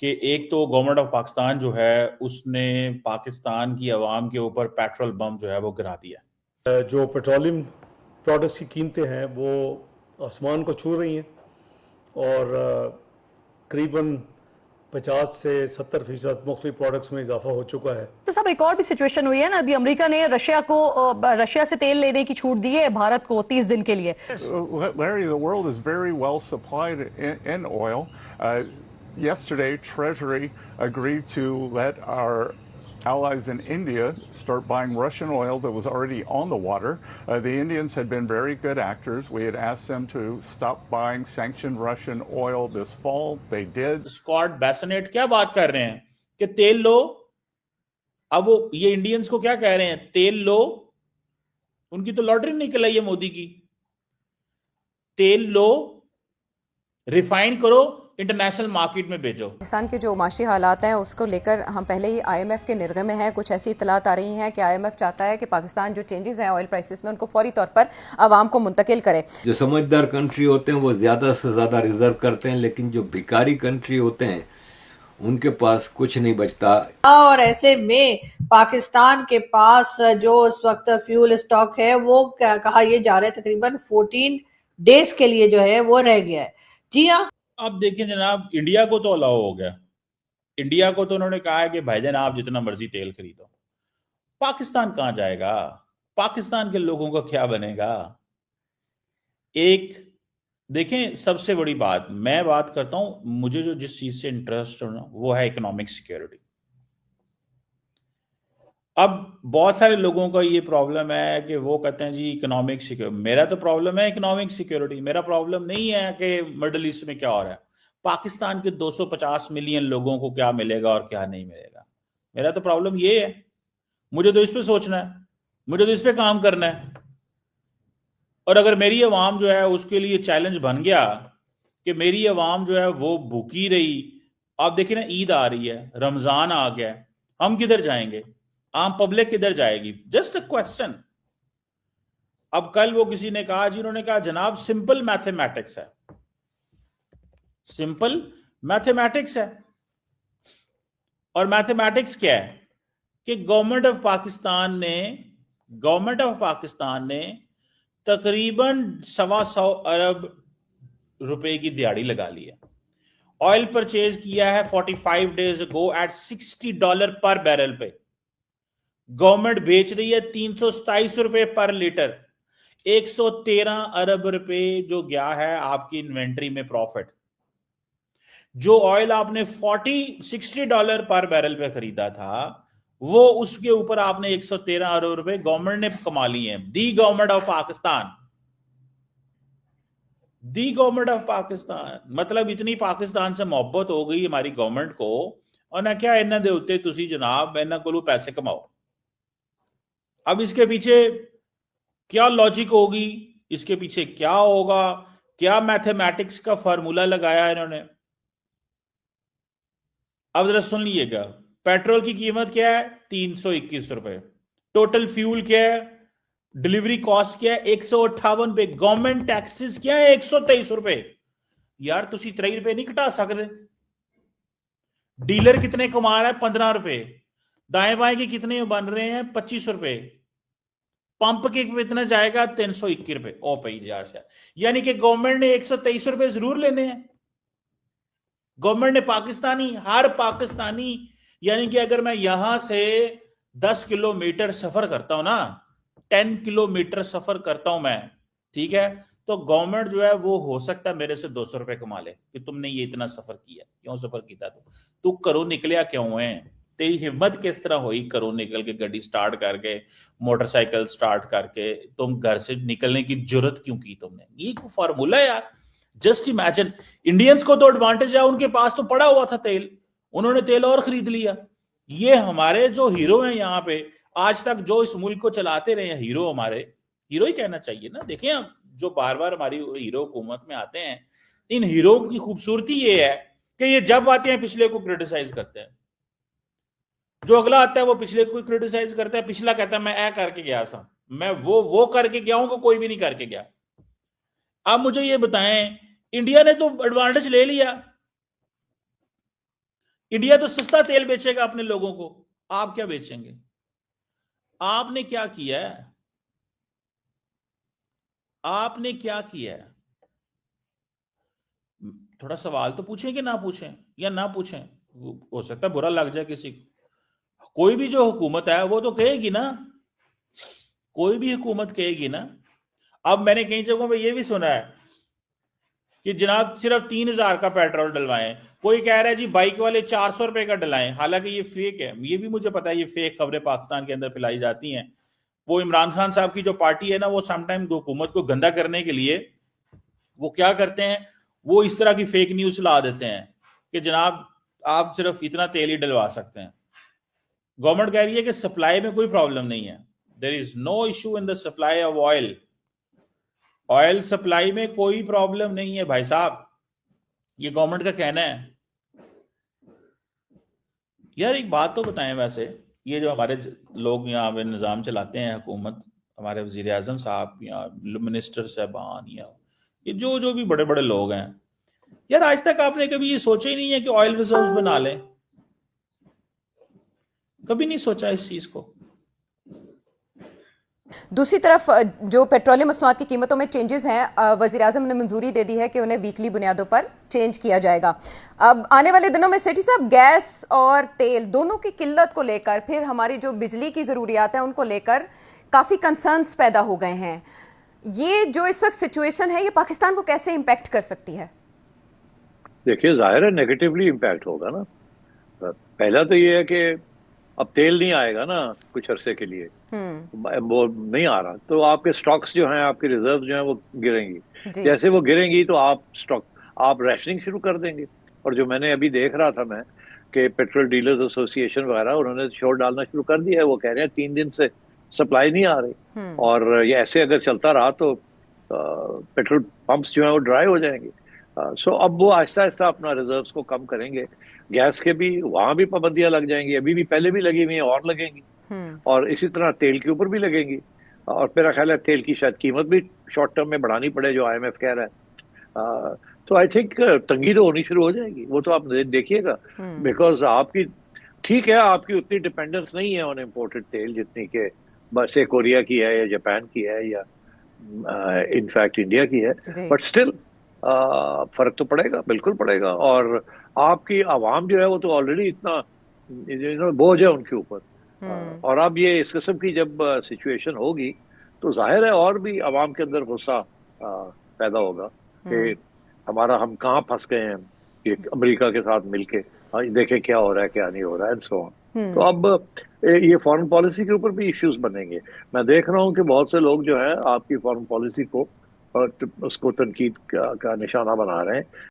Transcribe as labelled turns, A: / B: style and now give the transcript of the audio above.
A: कि एक तो गवर्नमेंट ऑफ पाकिस्तान जो है उसने पाकिस्तान की आवाम के ऊपर पेट्रोल बम जो है वो गिरा दिया।
B: जो पेट्रोलियम प्रोडक्ट्स की कीमतें हैं वो आसमान को छू रही हैं और करीबन 50 से 70% मुख्तलिफ प्रोडक्ट्स में इजाफा हो चुका है।
C: तो सब एक और भी सिचुएशन हुई है ना, अभी अमेरिका ने रशिया से तेल लेने की छूट दी है भारत को 30 दिन के लिए।
D: Larry, the world is very well supplied in oil. Yesterday, Treasury agreed to let our allies in India start buying Russian oil that was already on the water. The Indians had been very good actors. We had asked them to stop buying sanctioned Russian oil this fall. They did.
A: Scott Bessent क्या बात कर रहे हैं कि तेल लो। अब वो ये इंडियंस को क्या कह रहे हैं, तेल लो। उनकी तो लॉटरी निकल आई है मोदी की। तेल लो, रिफाइन करो, इंटरनेशनल मार्केट में बेचो।
E: पाकिस्तान के जो माशी हालात हैं उसको लेकर हम पहले ही IMF के निर्गम में हैं। कुछ ऐसी इतलात आ रही हैं कि IMF चाहता है कि पाकिस्तान जो चेंजेस हैं ऑयल प्राइसेस में उनको फौरी तौर पर आवाम को मुंतकिल करे।
F: जो समझदार कंट्री होते हैं वो ज्यादा से ज्यादा रिजर्व करते हैं, लेकिन जो भिखारी कंट्री होते हैं उनके पास कुछ नहीं बचता।
G: और ऐसे में पाकिस्तान के पास जो इस वक्त फ्यूल स्टॉक है वो कहा यह जा रहा है तकरीबन 14 डेज के लिए जो है वो रह गया है। जी हाँ,
A: अब देखिए जनाब, इंडिया को तो अलाउ हो गया। इंडिया को तो उन्होंने कहा है कि भाईजान आप जितना मर्जी तेल खरीदो। पाकिस्तान कहां जाएगा? पाकिस्तान के लोगों का क्या बनेगा? एक देखें, सबसे बड़ी बात मैं बात करता हूं, मुझे जो जिस चीज से इंटरेस्ट है ना वो है इकोनॉमिक सिक्योरिटी। अब बहुत सारे लोगों का ये प्रॉब्लम है कि वो कहते हैं जी इकोनॉमिक सिक्योरिटी। मेरा तो प्रॉब्लम है इकोनॉमिक सिक्योरिटी। मेरा प्रॉब्लम नहीं है कि मिडिल ईस्ट में क्या हो रहा है, पाकिस्तान के 250 मिलियन लोगों को क्या मिलेगा और क्या नहीं मिलेगा। मेरा तो प्रॉब्लम ये है। मुझे तो इस पे सोचना है, मुझे तो इस पे काम करना है। और अगर मेरी आवाम जो है उसके लिए चैलेंज बन गया कि मेरी आवाम जो है वो भूखी रही। आप देखिए ना, ईद आ रही है, रमजान आ गया, हम किधर जाएंगे? आम पब्लिक किधर जाएगी? Just a question. अब कल वो किसी ने कहा जी, उन्होंने कहा जनाब सिंपल मैथमेटिक्स है, सिंपल मैथमेटिक्स है। और मैथमेटिक्स क्या है कि गवर्नमेंट ऑफ पाकिस्तान ने तकरीबन 125 अरब रुपए की दिहाड़ी लगा ली है। ऑयल परचेज किया है 45 डेज अगो एट $60 पर बैरल पे। गवर्नमेंट बेच रही है 327 रुपए पर लीटर। 113 अरब रुपए जो गया है आपकी इन्वेंट्री में प्रॉफिट। जो ऑयल आपने $60 पर बैरल पे खरीदा था वो उसके ऊपर आपने 113 अरब रुपए गवर्नमेंट ने कमा लिए हैं। दी गवर्नमेंट ऑफ पाकिस्तान मतलब इतनी पाकिस्तान से मोहब्बत हो गई हमारी गवर्नमेंट को, और ना क्या इन्हों दे उत्ते तुसी जनाब इन्हों को पैसे कमाओ। अब इसके पीछे क्या लॉजिक होगी, इसके पीछे क्या होगा, क्या मैथमेटिक्स का फार्मूला लगाया इन्होंने? अब जरा सुन लीजिएगा। पेट्रोल की कीमत क्या है? 321 रुपए। टोटल फ्यूल क्या है? डिलीवरी कॉस्ट क्या है? 158 रुपए। गवर्नमेंट टैक्सेस क्या है? 123 रुपए। यार तुसी 23 रुपए नहीं घटा सकते? डीलर कितने कमा रहा है? 15 रुपए। दाएं बाएं के कितने बन रहे हैं? 25 रुपए। पंप के कितना जाएगा? 321 रुपए। ओ भाई यार, यानी कि गवर्नमेंट ने 123 रुपए जरूर लेने हैं। गवर्नमेंट ने हर पाकिस्तानी, यानी कि अगर मैं यहां से 10 किलोमीटर सफर करता हूं ना, 10 किलोमीटर सफर करता हूं मैं, ठीक है, तो गवर्नमेंट जो है वो हो सकता है मेरे से 200 रुपए कमा ले कि तुमने ये इतना सफर किया। क्यों सफर किया? तू करो निकलिया क्यों है? तेरी हिम्मत किस तरह हुई करो निकल के, गाड़ी स्टार्ट करके, मोटरसाइकिल स्टार्ट करके तुम घर से निकलने की जरूरत क्यों की तुमने? ये फॉर्मूला है यार। जस्ट इमेजिन, इंडियंस को तो एडवांटेज है, उनके पास तो पड़ा हुआ था तेल, उन्होंने तेल और खरीद लिया। ये हमारे जो हीरो हैं यहाँ पे, आज तक जो इस मुल्क को चलाते रहे हैं हीरो, हमारे हीरो ही कहना चाहिए ना। देखिए हम जो बार बार हमारी हीरो हुकूमत में आते हैं, इन हीरो की खूबसूरती ये है कि ये जब आते हैं पिछले को क्रिटिसाइज करते हैं, जो अगला आता है वो पिछले को क्रिटिसाइज करता है। पिछला कहता है मैं ऐ करके गया था, मैं वो करके गया हूं, कोई भी नहीं करके गया। अब मुझे ये बताएं, इंडिया ने तो एडवांटेज ले लिया, इंडिया तो सस्ता तेल बेचेगा अपने लोगों को, आप क्या बेचेंगे? आपने क्या किया है? आपने क्या किया है? थोड़ा सवाल तो पूछें कि ना पूछें, या ना पूछें, हो सकता है बुरा लग जाए किसी को। कोई भी जो हुकूमत है वो तो कहेगी ना, कोई भी हुकूमत कहेगी ना। अब मैंने कई जगहों पे ये भी सुना है कि जनाब सिर्फ 3,000 का पेट्रोल डलवाएं, कोई कह रहा है जी बाइक वाले 400 रुपए का डलाएं। हालांकि ये फेक है, ये भी मुझे पता है, ये फेक खबरें पाकिस्तान के अंदर फैलाई जाती हैं। वो इमरान खान साहब की जो पार्टी है ना, वो समटाइम हुकूमत को गंदा करने के लिए वो क्या करते हैं, वो इस तरह की फेक न्यूज ला देते हैं कि जनाब आप सिर्फ इतना तेल ही डलवा सकते हैं। गवर्नमेंट कह रही है कि सप्लाई में कोई प्रॉब्लम नहीं है, there is no issue in the supply of oil. Oil supply में कोई प्रॉब्लम नहीं है भाई साहब, ये गवर्नमेंट का कहना है। यार एक बात तो बताएं, वैसे ये जो हमारे लोग यहाँ पे निज़ाम चलाते हैं, हुकूमत, हमारे वजीर आजम साहब या मिनिस्टर साहबान या ये जो जो भी बड़े बड़े लोग हैं, यार आज तक आपने कभी ये सोचा ही नहीं है कि ऑयल रिजर्व्स बना लें? कभी नहीं सोचा इस चीज को।
E: दूसरी तरफ जो पेट्रोलियम मसनूआत की कीमतों में चेंजेस हैं, वज़ीर आज़म ने मंजूरी दे दी है कि उन्हें वीकली बुनियादों पर चेंज किया जाएगा। अब आने वाले दिनों में सेठी साहब गैस और तेल दोनों की किल्लत को लेकर, फिर हमारी जो बिजली की ज़रूरियात हैं उनको लेकर काफ़ी कंसर्न्स पैदा हो गए हैं। ये जो इस वक्त सिचुएशन है, ये पाकिस्तान को कैसे इम्पैक्ट कर सकती है?
H: देखिए, जाहिर है नेगेटिवली इम्पैक्ट होगा ना। पहला तो ये है कि अब तेल नहीं आएगा ना कुछ अरसे के लिए, वो नहीं आ रहा, तो आपके स्टॉक्स जो हैं, आपके रिजर्व जो हैं वो गिरेंगी। जैसे वो गिरेंगी तो आप रैशनिंग शुरू कर देंगे। और जो मैंने अभी देख रहा था मैं कि पेट्रोल डीलर्स एसोसिएशन वगैरह, उन्होंने शोर डालना शुरू कर दिया है। वो कह रहे हैं 3 दिन से सप्लाई नहीं आ रही, और ये ऐसे अगर चलता रहा तो पेट्रोल पंप्स जो हैं वो ड्राई हो जाएंगे। सो अब वो आहिस्ता आहिस्ता अपना रिजर्व्स को कम करेंगे। गैस के भी वहां भी पाबंदियां लग जाएंगी, अभी भी पहले भी लगी हुई हैं और लगेंगी, और इसी तरह तेल के ऊपर भी लगेंगी। और मेरा ख्याल है तेल की शायद कीमत भी शॉर्ट टर्म में बढ़ानी पड़े, जो IMF कह रहा है। तो आई थिंक तंगी तो होनी शुरू हो जाएगी, वो तो आप देखिएगा। बिकॉज आपकी, ठीक है, आपकी उतनी डिपेंडेंस नहीं है ऑन इम्पोर्टेड तेल जितनी के बस कोरिया की है या जापान की है या इनफैक्ट इंडिया की है, बट स्टिल फर्क तो पड़ेगा, बिल्कुल पड़ेगा। और आपकी आवाम जो है वो तो ऑलरेडी इतना बोझ है उनके ऊपर, और अब ये इस किस्म की जब सिचुएशन होगी तो जाहिर है और भी आवाम के अंदर गुस्सा पैदा होगा कि हम कहाँ फंस गए हैं कि अमेरिका के साथ मिलके देखें क्या हो रहा है क्या नहीं हो रहा है, एंड सो ऑन। तो अब ये फॉरेन पॉलिसी के ऊपर भी इश्यूज बनेंगे। मैं देख रहा हूँ कि बहुत से लोग जो है आपकी फॉरेन पॉलिसी को उसको तनकीद का निशाना बना रहे हैं।